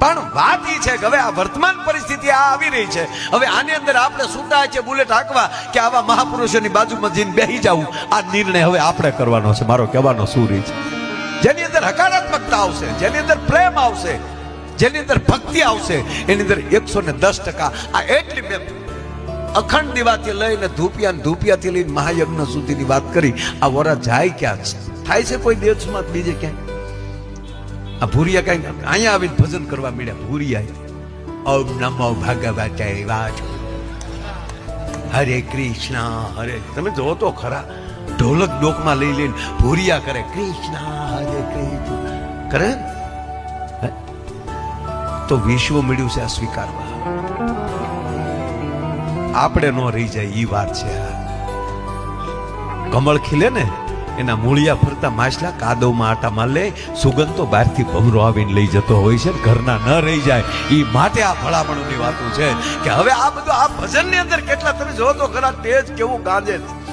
પણ વાત એ છે કે હવે આ વર્તમાન પરિસ્થિતિ આ આવી રહી છે, હવે આની અંદર આપણે છૂટા છે બુલેટ હાંકવા કે આવા મહાપુરુષોની બાજુમાં જઈને બેસી જવું, આ નિર્ણય હવે આપણે કરવાનો છે. મારો કહેવાનો શું રહી છે, જેની અંદર હકારાત્મકતા આવશે, જેની અંદર પ્રેમ આવશે, જેની અંદર ભક્તિ આવશે, એની અંદર 110% આ એટલી મેં અખંડ દીવાથી લઈને ધૂપિયાથી લઈને મહાયજ્ઞ સુધીની વાત કરી. આ વરા જાય ક્યાં થાય છે કોઈ દેશમાં બીજે ક્યાંય? આ ભૂરિયા કઈ અહીંયા આવીને ભજન કરવા મળ્યા. ભૂરિયા ઓમ નમો ભગવતે વાસુદેવાય, હરે કૃષ્ણ હરે. તમે જો તો ખરા, ઢોલક ડોકમાં લઈ લઈને ભૂરિયા કરે, કૃષ્ણ હરે કૃષ્ણ કરે. તો વિશ્વ મળ્યું છે આ સ્વીકારવા. આપણે નો રહી જાય ઈ વાત છે. કમળ ખીલે ને એના મૂળિયા ફરતા માછલા કાદવમાં આટામાં લે, સુગંધ તો બહારથી ભમરો આવીને લઈ જતો હોય છે, ઘરના ન રહી જાય. ઈ માટે આ ભલામણોની વાતો છે કે હવે આ બધું આ ભજનની અંદર કેટલા તમે જો તો ખરા તેજ કેવું ગાજે છે.